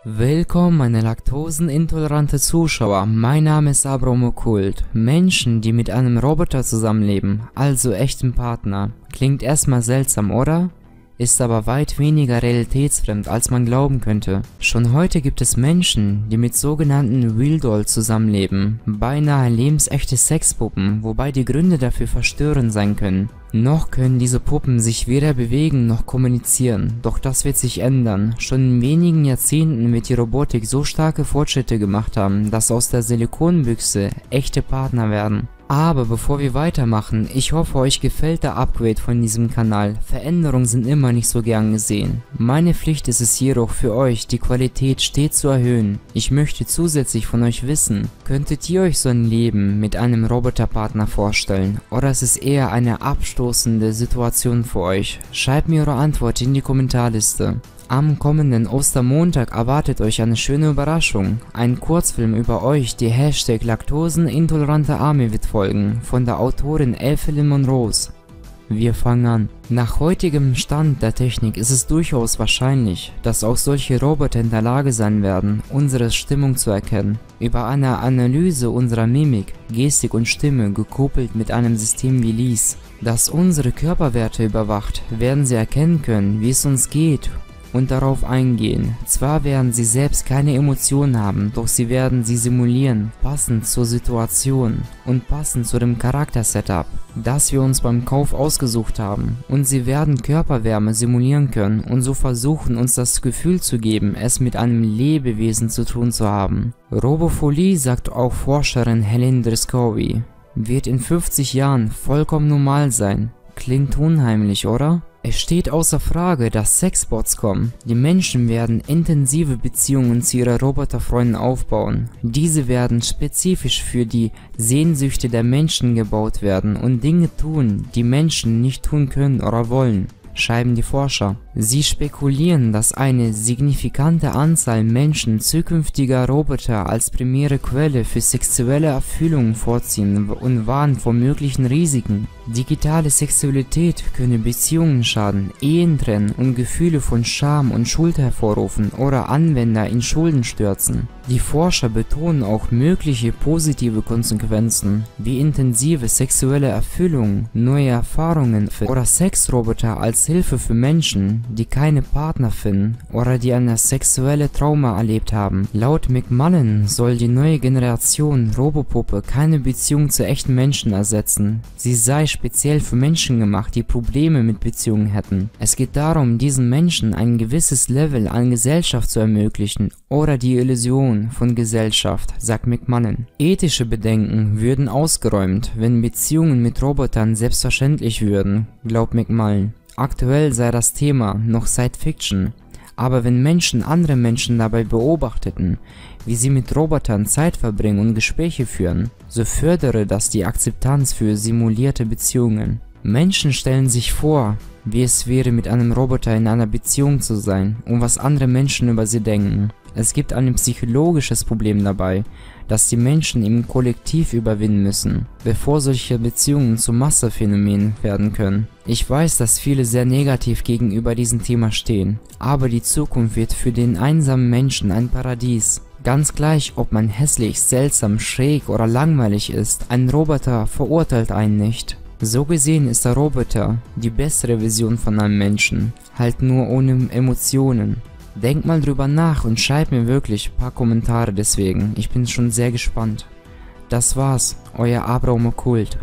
Willkommen, meine laktosenintolerante Zuschauer. Mein Name ist Abraum Okkult. Menschen, die mit einem Roboter zusammenleben, also echtem Partner, klingt erstmal seltsam, oder? Ist aber weit weniger realitätsfremd, als man glauben könnte. Schon heute gibt es Menschen, die mit sogenannten Real Dolls zusammenleben, beinahe lebensechte Sexpuppen, wobei die Gründe dafür verstörend sein können. Noch können diese Puppen sich weder bewegen noch kommunizieren, doch das wird sich ändern. Schon in wenigen Jahrzehnten wird die Robotik so starke Fortschritte gemacht haben, dass aus der Silikonbüchse echte Partner werden. Aber bevor wir weitermachen, ich hoffe, euch gefällt der Upgrade von diesem Kanal. Veränderungen sind immer nicht so gern gesehen. Meine Pflicht ist es jedoch für euch, die Qualität stets zu erhöhen. Ich möchte zusätzlich von euch wissen, könntet ihr euch so ein Leben mit einem Roboterpartner vorstellen? Oder ist es eher eine abstoßende Situation für euch? Schreibt mir eure Antwort in die Kommentarliste. Am kommenden Ostermontag erwartet euch eine schöne Überraschung. Ein Kurzfilm über euch, die Hashtag Laktosenintolerante Army wird folgen, von der Autorin Evelyn Monrose. Wir fangen an. Nach heutigem Stand der Technik ist es durchaus wahrscheinlich, dass auch solche Roboter in der Lage sein werden, unsere Stimmung zu erkennen. Über eine Analyse unserer Mimik, Gestik und Stimme, gekoppelt mit einem System wie LIS, das unsere Körperwerte überwacht, werden sie erkennen können, wie es uns geht, und darauf eingehen. Zwar werden sie selbst keine Emotionen haben, doch sie werden sie simulieren, passend zur Situation und passend zu dem Charakter-Setup, das wir uns beim Kauf ausgesucht haben. Und sie werden Körperwärme simulieren können und so versuchen, uns das Gefühl zu geben, es mit einem Lebewesen zu tun zu haben. Robophilie, sagt auch Forscherin Helen Driscoll, wird in 50 Jahren vollkommen normal sein. Klingt unheimlich, oder? Es steht außer Frage, dass Sexbots kommen. Die Menschen werden intensive Beziehungen zu ihrer Roboterfreunden aufbauen. Diese werden spezifisch für die Sehnsüchte der Menschen gebaut werden und Dinge tun, die Menschen nicht tun können oder wollen, schreiben die Forscher. Sie spekulieren, dass eine signifikante Anzahl Menschen zukünftiger Roboter als primäre Quelle für sexuelle Erfüllung vorziehen und warnen vor möglichen Risiken. Digitale Sexualität könne Beziehungen schaden, Ehen trennen und Gefühle von Scham und Schuld hervorrufen oder Anwender in Schulden stürzen. Die Forscher betonen auch mögliche positive Konsequenzen, wie intensive sexuelle Erfüllung, neue Erfahrungen oder Sexroboter als Hilfe für Menschen, die keine Partner finden oder die eine sexuelle Trauma erlebt haben. Laut McMullen soll die neue Generation Robopuppe keine Beziehung zu echten Menschen ersetzen. Sie sei speziell für Menschen gemacht, die Probleme mit Beziehungen hätten. Es geht darum, diesen Menschen ein gewisses Level an Gesellschaft zu ermöglichen oder die Illusion von Gesellschaft, sagt McMullen. Ethische Bedenken würden ausgeräumt, wenn Beziehungen mit Robotern selbstverständlich würden, glaubt McMullen. Aktuell sei das Thema noch Science Fiction, aber wenn Menschen andere Menschen dabei beobachteten, wie sie mit Robotern Zeit verbringen und Gespräche führen, so fördere das die Akzeptanz für simulierte Beziehungen. Menschen stellen sich vor, wie es wäre, mit einem Roboter in einer Beziehung zu sein und was andere Menschen über sie denken. Es gibt ein psychologisches Problem dabei, das die Menschen im Kollektiv überwinden müssen, bevor solche Beziehungen zu Massephänomenen werden können. Ich weiß, dass viele sehr negativ gegenüber diesem Thema stehen, aber die Zukunft wird für den einsamen Menschen ein Paradies. Ganz gleich, ob man hässlich, seltsam, schräg oder langweilig ist, ein Roboter verurteilt einen nicht. So gesehen ist der Roboter die bessere Version von einem Menschen, halt nur ohne Emotionen. Denkt mal drüber nach und schreibt mir wirklich ein paar Kommentare deswegen, ich bin schon sehr gespannt. Das war's, euer Abraum Okkult.